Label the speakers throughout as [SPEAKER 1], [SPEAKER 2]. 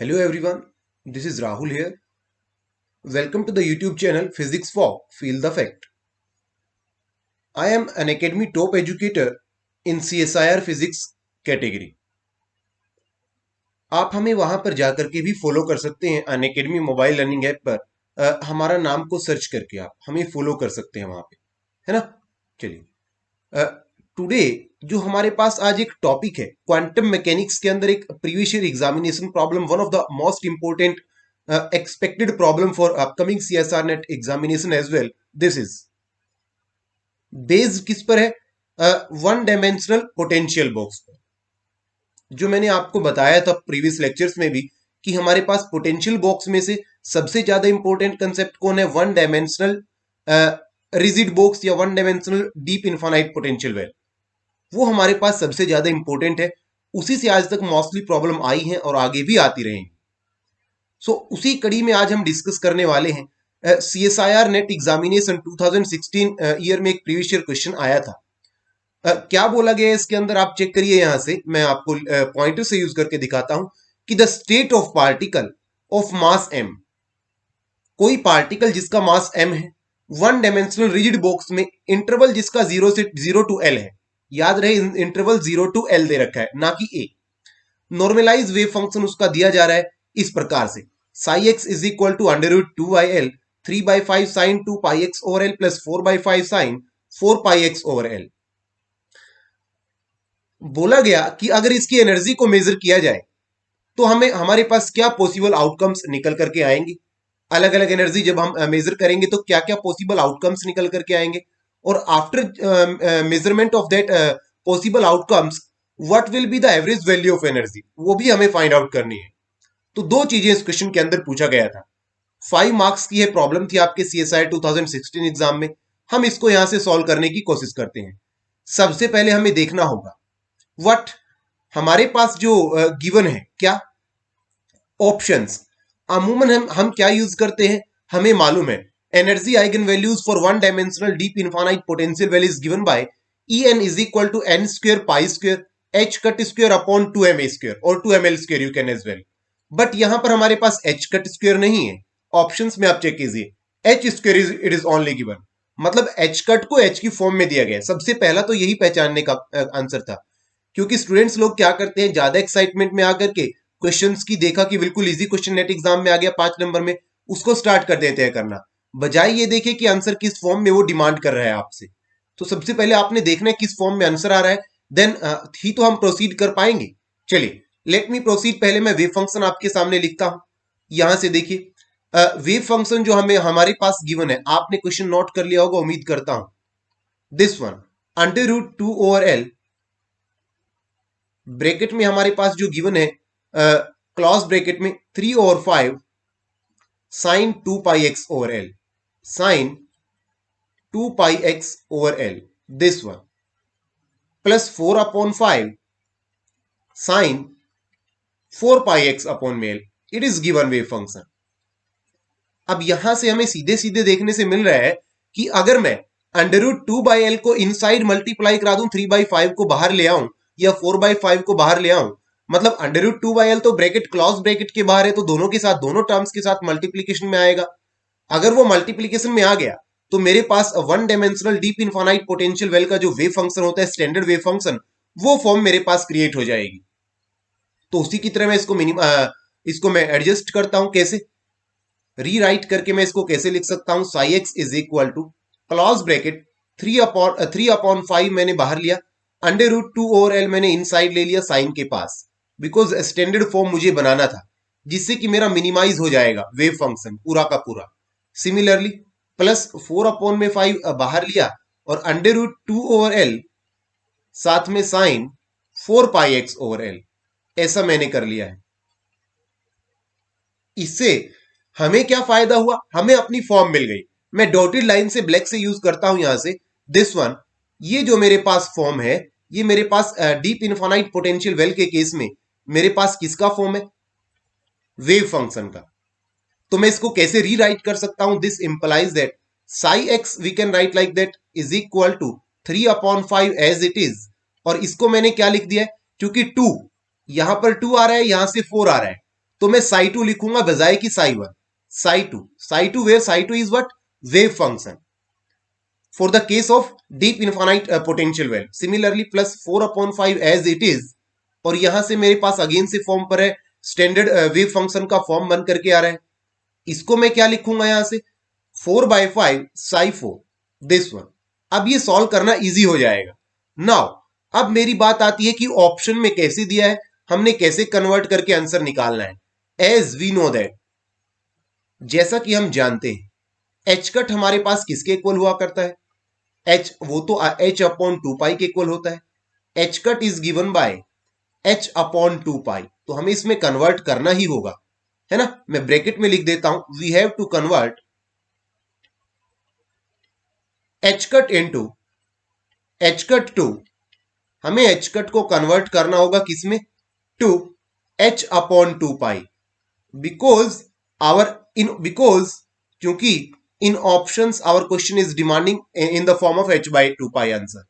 [SPEAKER 1] Hello everyone, this is Rahul here. Welcome to the YouTube channel Physics for Feel the Fact. I am an Academy top educator in CSIR Physics category. आप हमें वहां पर जाकर के भी follow कर सकते हैं अनअकैडमी मोबाइल लर्निंग ऐप पर। हमारा नाम को सर्च करके आप हमें फॉलो कर सकते हैं वहां पे, है ना। चलिए, टुडे जो हमारे पास आज एक टॉपिक है क्वांटम मैकेनिक्स के अंदर एक previous year examination problem, one of the most important expected problem for upcoming CSR net examination as well. This is based किस पर है? वन डायमेंशनल पोटेंशियल बॉक्स पर। जो मैंने आपको बताया था प्रीवियस लेक्चर्स में भी कि हमारे पास पोटेंशियल बॉक्स में से सबसे ज्यादा इंपॉर्टेंट कंसेप्ट कौन है? वन डायमेंशनल रिजिड बॉक्स या one dimensional deep infinite potential well. वो हमारे पास सबसे ज्यादा इंपॉर्टेंट है, उसी से आज तक मोस्टली प्रॉब्लम आई है और आगे भी आती रहेंगी। सो उसी कड़ी में आज हम डिस्कस करने वाले हैं। CSIR नेट एग्जामिनेशन 2016 ईयर में एक प्रीवियस ईयर क्वेश्चन आया था। क्या बोला गया है इसके अंदर, आप चेक करिए। यहां से मैं आपको पॉइंटर से यूज करके दिखाता हूं कि the state of particle of mass m, कोई पार्टिकल जिसका मास m है, वन डायमेंशनल रिजिड बॉक्स में, इंटरवल जिसका 0 टू l है। याद रहे इंटरवल 0 टू l दे रखा है, ना कि a। नॉर्मलाइज वेव फंक्शन उसका दिया जा रहा है इस प्रकार से, psi x is equal to under root 2/l 3/5 sine 2 pi x over L plus 4/5 sine 4 pi x over L. बोला गया कि अगर इसकी एनर्जी को मेजर किया जाए तो हमें हमारे पास क्या पॉसिबल आउटकम्स निकल करके आएंगे। अलग अलग एनर्जी जब हम मेजर करेंगे तो क्या क्या पॉसिबल आउटकम्स निकल करके आएंगे, और after measurement of that possible outcomes what will be the average value of energy, वो भी हमें फाइंड आउट करनी है। तो दो चीजें इस क्वेश्चन के अंदर पूछा गया था। 5 मार्क्स की है प्रॉब्लम थी आपके CSI 2016 एग्जाम में। हम इसको यहां से सॉल्व करने की कोशिश करते हैं। सबसे पहले हमें देखना होगा व्हाट हमारे पास जो गिवन है, क्या ऑप्शंस। अमूमन हम क्या यूज करते हैं, हमें मालूम है energy eigen values for one dimensional deep infinite potential value is given by En is equal to n square pi square h cut square upon 2ma square और 2ml square you can as well. But यहां पर हमारे पास h cut square नहीं है। Options में आप check कीजिए, h square it is only given, मतलब h कट को h की फॉर्म में दिया गया है। सबसे पहला तो यही पहचानने का आंसर था, क्योंकि स्टूडेंट्स लोग क्या करते हैं, ज्यादा एक्साइटमेंट में आकर के क्वेश्चंस की देखा कि बिल्कुल इजी क्वेश्चन नेट एग्जाम में आ गया 5 नंबर में, उसको स्टार्ट कर देते हैं करना, बजाय ये देखे कि आंसर किस फॉर्म में वो डिमांड कर रहा है आपसे। तो सबसे पहले आपने देखना है किस फॉर्म में आंसर आ रहा है, देन ही तो हम प्रोसीड कर पाएंगे। चलिए लेट मी प्रोसीड। पहले मैं वेव फंक्शन आपके सामने लिखता हूं। यहां से देखिए वेव फंक्शन जो हमें हमारे पास गिवन है, आपने क्वेश्चन नोट कर लिया होगा उम्मीद करता हूं। This one under root 2 over L, bracket में हमारे पास जो गिवन है क्लॉज ब्रैकेट में 3 over 5 sine 2 pi x over L, sine 2 pi x over L, this one plus 4 upon 5 sine 4 pi x upon में L, it is given wave function. अब यहां से हमें सीधे सीधे देखने से मिल रहा है कि अगर मैं अंडर रूट 2/l को इनसाइड मल्टीप्लाई करा दूं, 3/5 को बाहर ले आऊं या 4/5 को बाहर ले आऊं, मतलब अंडर रूट 2/l तो ब्रैकेट क्लॉज ब्रैकेट के बाहर है, तो दोनों के साथ, दोनों टर्म्स के साथ मल्टीप्लीकेशन में आएगा। अगर वो मल्टीप्लीकेशन में आ गया तो मेरे पास one dimensional deep infinite potential well का जो वेव फंक्शन होता है, स्टैंडर्ड वेव फंक्शन, वो फॉर्म मेरे पास क्रिएट हो जाएगी। तो उसी की तरह मैं इसको मैं एडजस्ट करता हूं। कैसे रीराइट करके मैं इसको कैसे लिख सकता हूं, Sai x is equal two clause bracket 3/5 मैंने बाहर लिया, अंडर रूट 2 ओवर एल मैंने इनसाइड ले लिया साइन के पास, बिकॉज स्टैंडर्ड फॉर्म मुझे बनाना था जिससे कि मेरा मिनिमाइज हो जाएगा वेव फंक्शन पूरा का पूरा। सिमिलरली प्लस 4/5 बाहर लिया और अंडर रूट 2 ओवर एल साथ में sign 4 pi x over L, ऐसा मैंने कर लिया है। इससे हमें क्या फायदा हुआ, हमें अपनी फॉर्म मिल गई। मैं डॉटेड लाइन से ब्लैक से यूज करता हूं यहां से, दिस वन, ये जो मेरे पास फॉर्म है, ये मेरे पास डीप इनफाइनाइट पोटेंशियल वेल के केस में मेरे पास किसका फॉर्म है, वेव फंक्शन का। तो मैं इसको कैसे रीराइट कर सकता हूं, this implies that psi x we can write like that is equal to 3/5 as it is, और इसको मैंने क्या लिख दिया है, क्योंकि 2 यहां पर 2 आ रहा है, यहां से 4 आ रहा है, तो मैं साई टू लिखूंगा बजाय की psi one. Psi two where psi two is what? Wave function for the case of deep infinite potential well. Similarly plus 4/5 as it is, और यहां से मेरे पास अगेन से फॉर्म पर है स्टैंडर्ड वेव फंक्शन का फॉर्म बन करके आ रहा है. इसको मैं क्या लिखूंगा यहां से? 4/5 साई 4, दिस वन. अब ये सॉल्व करना इजी हो जाएगा. नाउ अब मेरी बात आती है कि ऑप्शन में कैसे दिया है, हमने कैसे कन्वर्ट करके आंसर निकालना है. एज वी नो दैट, जैसा कि हम जानते हैं एच कट हमारे पास किसके इक्वल हुआ करता है? एच, वो तो एच अपॉन 2 पाई के इक्वल होता है. H cut is given by H upon 2 पाई, तो हमें इसमें कन्वर्ट करना ही होगा, है ना. मैं ब्रैकेट में लिख देता हूं, we have to convert H cut into H cut to, हमें एच कट को कन्वर्ट करना होगा किसमें? To H upon 2 pi, because because क्योंकि in options our question is demanding in the form of h by 2 pi answer.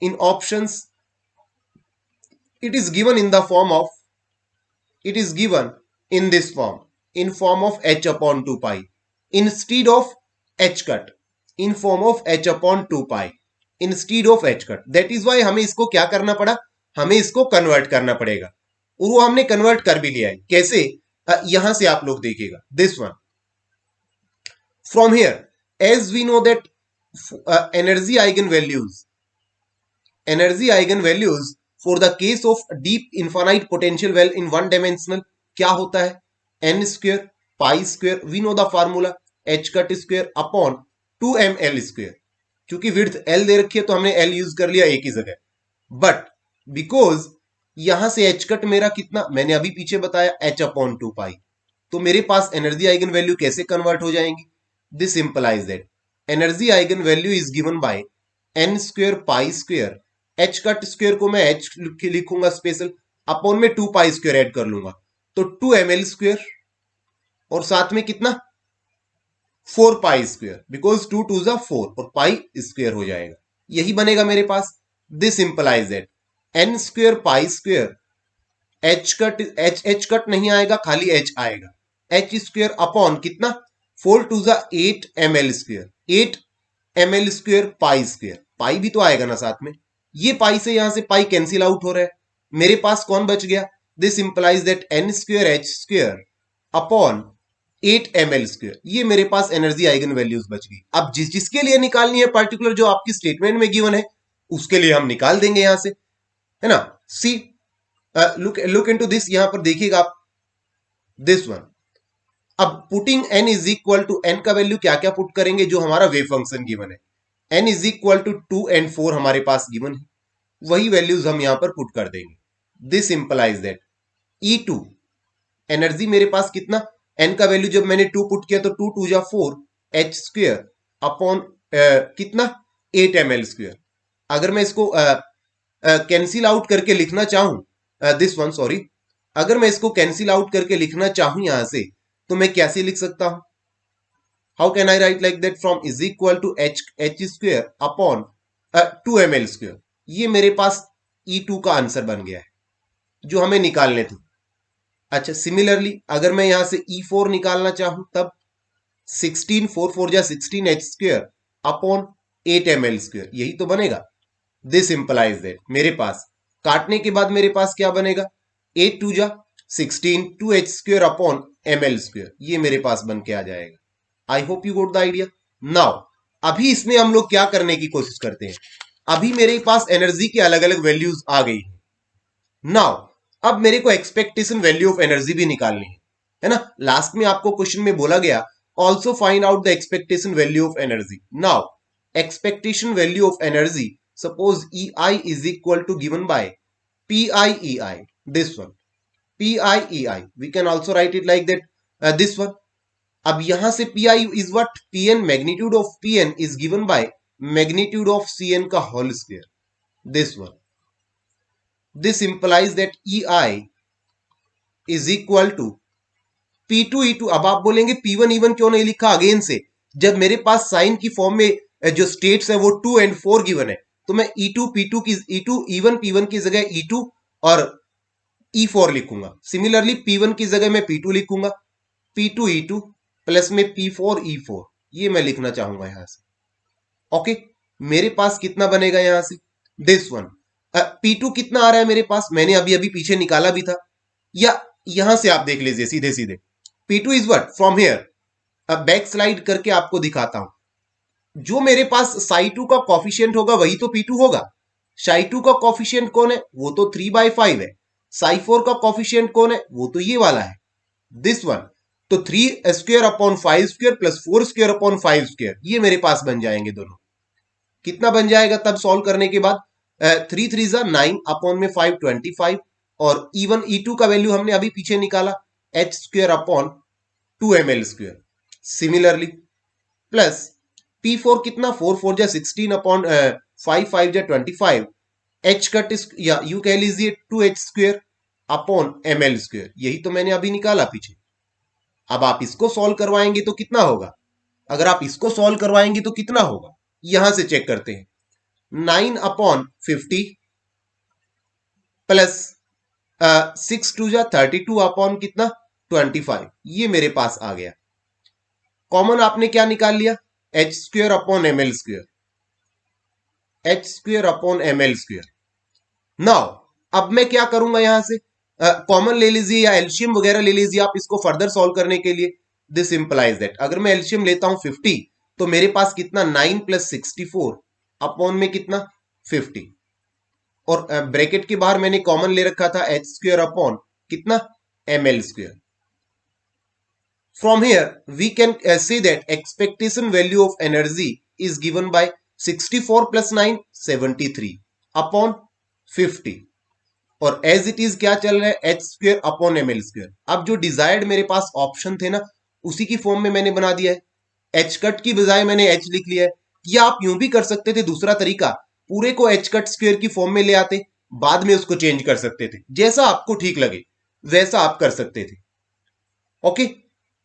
[SPEAKER 1] In options it is given in the form of, it is given in this form, in form of h upon 2 pi instead of h cut, in form of h upon 2 pi instead of h cut. that is why हमें इसको क्या करना पड़ा, हमें इसको convert करना पड़ेगा, और वो हमने कन्वर्ट कर भी लिया है. कैसे? यहां से आप लोग देखिएगा, this one. From here, as we know that energy eigenvalues for the case of deep infinite potential well in one dimensional क्या होता है? n square pi square, we know the formula h cut square upon 2ml square. क्योंकि width l दे रखी है तो हमने l use कर लिया एक ही जगह. बट बिकॉज यहां से h कट मेरा कितना, मैंने अभी पीछे बताया h अपॉन 2 पाई, तो मेरे पास एनर्जी आइगन वैल्यू कैसे कन्वर्ट हो जाएंगी? This implies that energy eigenvalue is given by n square pi square, h cut square को मैं h लिखूंगा स्पेशल, अपॉन में 2 pi square ऐड कर लूंगा, तो 2 ml square, और साथ में कितना? 4 pi square, बिकॉज 2 2 जा 4 और pi square हो जाएगा, यही बनेगा मेरे पास. This implies that n square pi square h cut नहीं आएगा, खाली h आएगा, h square अपॉन कितना? 4 2 जा 8 ml square, 8 ml square pi square, pi भी तो आएगा ना साथ में. ये पाई से यहां से पाई कैंसिल आउट हो रहा है, मेरे पास कौन बच गया? This implies that n square h square upon 8 ml square. ये मेरे पास एनर्जी आइगन वैल्यूज बच गई. अब जिसके लिए निकालनी है पर्टिकुलर जो आपकी स्टेटमेंट में गिवन है, उसके लिए हम निकाल देंगे यहां से, है ना. सी लुक इनटू दिस, यहां पर देखिएगा आप, दिस वन. अब putting n is equal to, n का वैल्यू क्या क्या पुट करेंगे जो हमारा वेव फंक्शन गिवन है. n is equal to 2 and 4 हमारे पास गिवन है, वही वैल्यूज हम यहां पर पुट कर देंगे. This implies that E2 energy मेरे पास कितना, n का वैल्यू जब मैंने 2 पुट किया तो 2 2 जा 4 h स्क्वेयर अपॉन कितना? 8 ml स्क्वेयर. अगर मैं इसको कैंसिल आउट करके लिखना चाहूं, दिस वन सॉरी, अगर मैं इसको कैंसिल आउट करके लिखना चाहूं यहां से, तो मैं कैसे लिख सकता हूं? How can I write like that? From is equal to H square upon 2 ml square. ये मेरे पास E2 का आंसर बन गया है जो हमें निकालने थे. अच्छा, सिमिलरली अगर मैं यहां से E4 निकालना चाहूं तब 16 4 4 जा 16 h square upon 8 ml square, यही तो बनेगा. दिस इंप्लाइज दैट मेरे पास काटने के बाद मेरे पास क्या बनेगा? 8 2 जा 16 2h square upon ml square, ये मेरे पास बन के आ जाएगा. I hope you got the idea. Now अभी इसमें हम लोग क्या करने की कोशिश करते हैं, अभी मेरे पास एनर्जी की अलग अलग वैल्यूज आ गई है. नाउ अब मेरे को एक्सपेक्टेशन वैल्यू ऑफ एनर्जी भी निकालनी है ना. लास्ट में आपको क्वेश्चन में बोला गया also find out the expectation value of energy. Now expectation value of energy, suppose EI is equal to given by PI, this one, PI, we can also write it like that, this one. अब यहां से PI is what? PN, magnitude of PN is given by magnitude of CN का whole square, this one. This implies that EI is equal to P2 E2. अब आप बोलेंगे P1 E1 क्यों नहीं लिखा अगेन से, जब मेरे पास साइन की फॉर्म में जो स्टेट्स है वो 2 and 4 गिवन है, तो मैं E2 P2 की E2 E1 P1 की जगह E2 और E4 लिखूंगा। सिमिलरली P1 की जगह मैं P2 लिखूंगा, P2 E2 प्लस में P4 E4, ये मैं लिखना चाहूंगा यहां से। ओके, मेरे पास कितना बनेगा यहां से, दिस वन। P2 कितना आ रहा है मेरे पास, मैंने अभी अभी पीछे निकाला भी था, या यहां से आप देख लीजिए सीधे सीधे। P2 is what from here, अब बैक स्लाइड करके आपको दिखाता हूं। जो मेरे पास साई 2 का कॉफिशियंट होगा वही तो P2 होगा। साई 2 का कॉफिशियंट कौन है, वो तो 3/5 है। साई 4 का कॉफिशियंट कौन है, वो तो ये वाला है, दिस वन। तो 3² अपॉन 5² प्लस 4² अपॉन 5², ये मेरे पास बन जाएंगे दोनों। कितना बन जाएगा तब सॉल्व करने के बाद, 3 3 9 अपॉन में 5 25, और E1 E2 का वैल्यू हमने अभी पीछे निकाला, h² upon 2ml²। Similarly plus P4 कितना, 4 4 16 अपॉन 5 5 25, h कट या यू कह लीजिए 2h² अपॉन ml², यही तो मैंने अभी निकाला पीछे। अब आप इसको सॉल्व करवाएंगे तो कितना होगा, अगर आप इसको सॉल्व करवाएंगे तो कितना होगा, यहां से चेक करते हैं। 9/50 प्लस 6 2 32 अपॉन कितना 25, ये मेरे पास आ गया। कॉमन आपने क्या निकाल लिया, h² upon ml², h²अपॉन ml²। Now अब मैं क्या करूंगा, यहां से कॉमन ले लीजिए या एल्शियम वगैरह ले लीजिए आप इसको फर्दर सॉल्व करने के लिए। दिस इंप्लाइज दैट अगर मैं एल्शियम लेता हूं 50, तो मेरे पास कितना 9 + 64 अपॉन में कितना 50, और ब्रैकेट के बाहर मैंने कॉमन ले रखा था h² अपॉन कितना ml²। From here we can say that expectation value of energy is given by 64 + 9 73 upon 50, और एज इट इज क्या चल रहा है h² अपॉन ml²। अब जो डिजायर्ड मेरे पास ऑप्शन थे ना, उसी की फॉर्म में मैंने बना दिया है। h कट की बजाय मैंने h लिख लिया है, या आप यूं भी कर सकते थे, दूसरा तरीका, पूरे को h कट स्क्वायर की फॉर्म में ले आते, बाद में उसको चेंज कर सकते थे, जैसा आपको ठीक लगे वैसा आप कर सकते थे। ओके,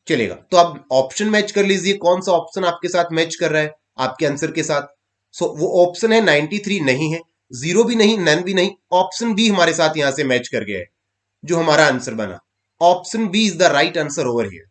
[SPEAKER 1] चलेगा। तो आप ऑप्शन मैच कर लीजिए, कौन सा ऑप्शन आपके साथ मैच कर रहा है आपके आंसर के साथ। सो वो ऑप्शन है 93 नहीं है, 0 भी नहीं, नन भी नहीं, ऑप्शन बी हमारे साथ यहां से मैच कर गया है, जो हमारा आंसर बना। Option B is the right answer over here.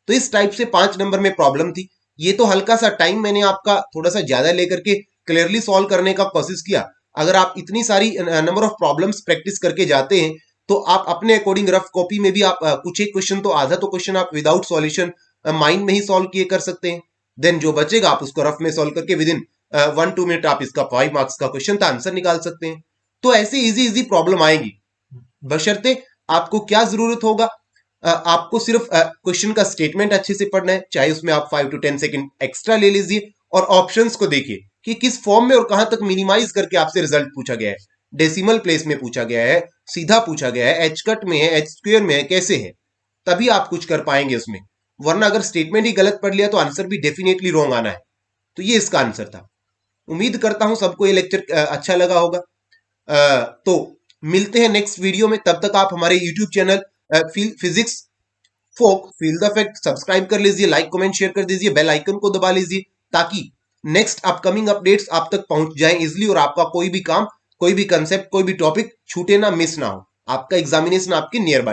[SPEAKER 1] तो इस टाइप से 5 नंबर में प्रॉब्लम थी। ये तो हल्का सा टाइम मैंने आपका थोड़ा सा ज्यादा लेकर के क्लियरली सॉल्व करने का कोशिश किया। अगर आप इतनी सारी नंबर ऑफ प्रॉब्लम्स प्रैक्टिस करके जाते हैं, तो आप अपने अकॉर्डिंग रफ कॉपी में भी आप कुछ एक क्वेश्चन, तो आधा तो क्वेश्चन आप विदाउट सॉल्यूशन माइंड में ही सॉल्व किए कर सकते हैं। देन जो बचेगा आप उसको रफ में सॉल्व करके विद इन 1-2 मिनट आप इसका 5 मार्क्स का क्वेश्चन था आंसर निकाल सकते हैं। तो ऐसे इजी इजी प्रॉब्लम आएगी, बशर्ते आपको क्या जरूरत होगा, आपको सिर्फ क्वेश्चन का स्टेटमेंट अच्छे से पढ़ना है, चाहे उसमें आप 5 to 10 सेकंड एक्स्ट्रा ले लीजिए, और ऑप्शंस को देखिए कि किस फॉर्म में और कहां तक मिनिमाइज करके आपसे रिजल्ट पूछा गया है। डेसिमल प्लेस में पूछा गया है, सीधा पूछा गया है, एच कट में है, h² में है, कैसे है, तभी आप कुछ कर पाएंगे उसमें। वरना अगर स्टेटमेंट ही गलत पढ़ लिया तो आंसर भी डेफिनेटली रॉन्ग आना है। तो ये इसका आंसर था। उम्मीद करता हूं सबको ये लेक्चर अच्छा लगा होगा। तो मिलते हैं नेक्स्ट वीडियो में, तब तक आप हमारे YouTube channel physics folk feel the fact subscribe कर लीजिए, लाइक कमेंट शेयर कर दीजिए, बेल आइकन को दबा लीजिए, ताकि नेक्स्ट अपकमिंग अपडेट्स आप तक पहुंच जाएं इजिली, और आपका कोई भी काम, कोई भी कंसेप्ट, कोई भी टॉपिक छूटे ना, मिस ना हो। आपका एग्जामिनेशन आपके नियर बाय